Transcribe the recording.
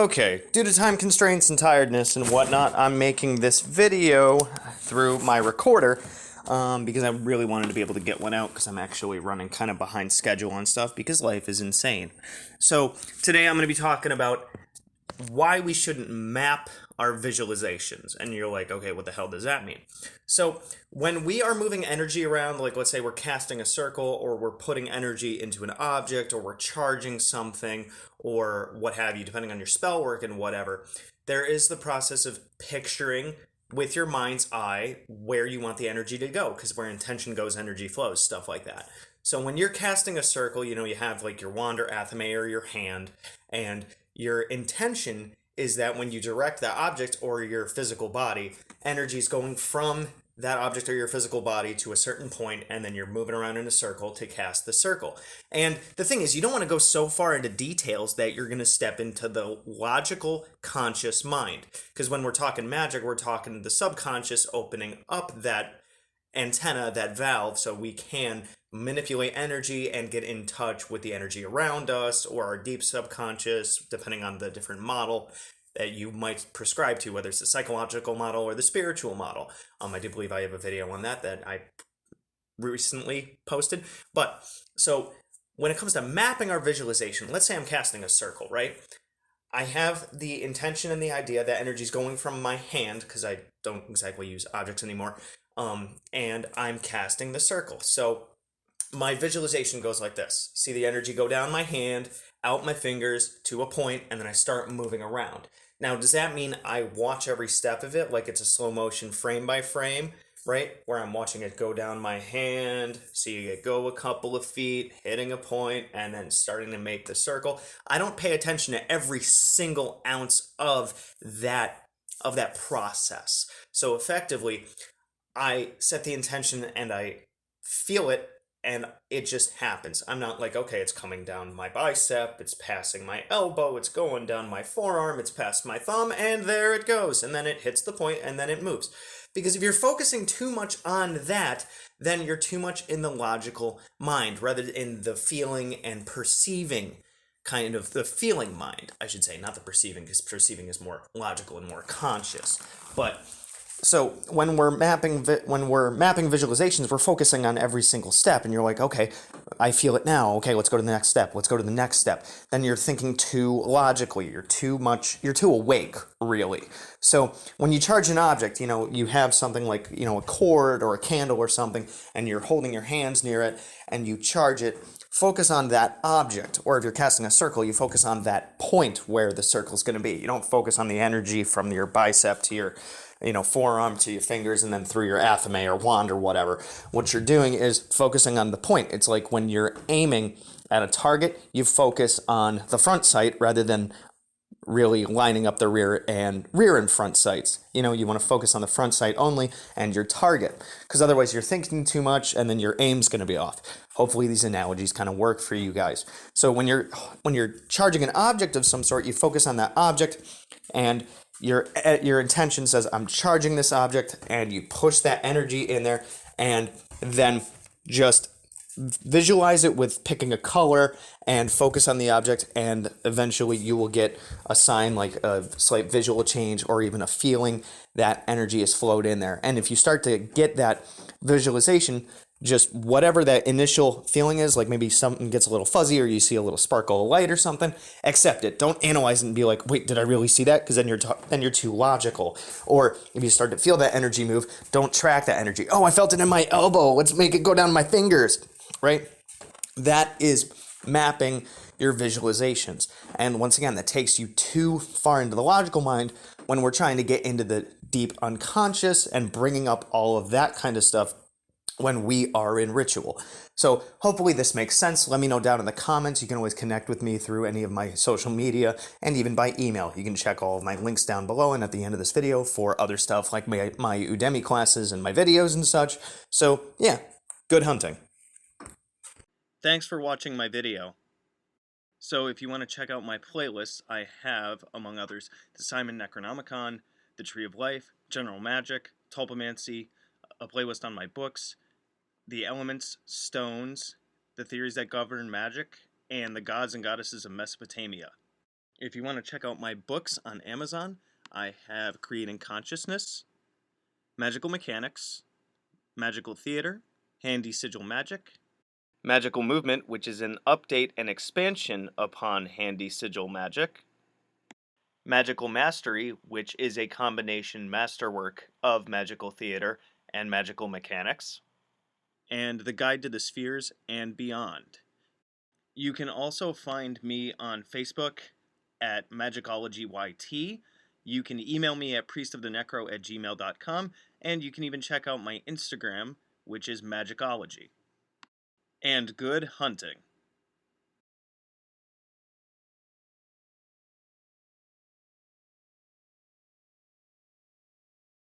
Okay, due to time constraints and tiredness and whatnot, I'm making this video through my recorder because I really wanted to be able to get one out because I'm actually running kind of behind schedule on stuff because life is insane. So today I'm going to be talking about why we shouldn't map our visualizations. And you're like, okay, what the hell does that mean? So when we are moving energy around, like let's say we're casting a circle or we're putting energy into an object or we're charging something or what have you, depending on your spell work and whatever, there is the process of picturing with your mind's eye where you want the energy to go, because where intention goes, energy flows, stuff like that. So when you're casting a circle, you have like your wand or athame or your hand, and your intention is that when you direct that object or your physical body, energy is going from that object or your physical body to a certain point, and then you're moving around in a circle to cast the circle. And the thing is, you don't want to go so far into details that you're going to step into the logical, conscious mind. Because when we're talking magic, we're talking the subconscious opening up that antenna, that valve, so we can manipulate energy and get in touch with the energy around us or our deep subconscious, depending on the different model that you might prescribe to, whether it's the psychological model or the spiritual model. I do believe I have a video on that I recently posted. But so when it comes to mapping our visualization, let's say I'm casting a circle, right? I have the intention and the idea that energy is going from my hand, because I don't exactly use objects anymore, and I'm casting the circle. So my visualization goes like this. See the energy go down my hand, out my fingers to a point, and then I start moving around. Now, does that mean I watch every step of it like it's a slow motion frame by frame, right? Where I'm watching it go down my hand, seeing it go a couple of feet, hitting a point, and then starting to make the circle. I don't pay attention to every single ounce of that process. So effectively, I set the intention and I feel it, and it just happens. I'm not like, okay, it's coming down my bicep, it's passing my elbow, it's going down my forearm, it's past my thumb, and there it goes. And then it hits the point, and then it moves. Because if you're focusing too much on that, then you're too much in the logical mind, rather than in the feeling and perceiving, kind of the feeling mind, I should say, not the perceiving, because perceiving is more logical and more conscious. But so when we're mapping visualizations, we're focusing on every single step, and you're like, okay, I feel it now. Okay, let's go to the next step. Let's go to the next step. Then you're thinking too logically. You're too awake, really. So when you charge an object, you have something like, a cord or a candle or something, and you're holding your hands near it, and you charge it. Focus on that object, or if you're casting a circle, you focus on that point where the circle is going to be. You don't focus on the energy from your bicep to your forearm to your fingers and then through your athame or wand or whatever. What you're doing is focusing on the point. It's like when you're aiming at a target, you focus on the front sight rather than really lining up the rear and front sights. You want to focus on the front sight only and your target, because otherwise you're thinking too much and then your aim's going to be off. Hopefully these analogies kind of work for you guys. So when you're charging an object of some sort, you focus on that object, and your intention says, I'm charging this object, and you push that energy in there, and then just visualize it with picking a color and focus on the object, and eventually you will get a sign like a slight visual change or even a feeling that energy is flowed in there. And if you start to get that visualization, just whatever that initial feeling is, like maybe something gets a little fuzzy or you see a little sparkle of light or something, accept it. Don't analyze it and be like, wait, did I really see that? Because then you're too logical. Or if you start to feel that energy move, don't track that energy. Oh, I felt it in my elbow. Let's make it go down my fingers, right? That is mapping your visualizations. And once again, that takes you too far into the logical mind when we're trying to get into the deep unconscious and bringing up all of that kind of stuff when we are in ritual. So hopefully this makes sense. Let me know down in the comments. You can always connect with me through any of my social media and even by email. You can check all of my links down below and at the end of this video for other stuff like my Udemy classes and my videos and such. So yeah, good hunting. Thanks for watching my video. So if you want to check out my playlists, I have, among others, the Simon Necronomicon, the Tree of Life, General Magic, Tulpamancy, a playlist on my books, the elements, stones, the theories that govern magic, and the gods and goddesses of Mesopotamia. If you want to check out my books on Amazon, I have Creating Consciousness, Magical Mechanics, Magical Theater, Handy Sigil Magic, Magical Movement, which is an update and expansion upon Handy Sigil Magic, Magical Mastery, which is a combination masterwork of Magical Theater and Magical Mechanics, and The Guide to the Spheres and Beyond. You can also find me on Facebook at Magickology YT. You can email me at priestofthenecro@gmail.com, and you can even check out my Instagram, which is Magickology. And good hunting.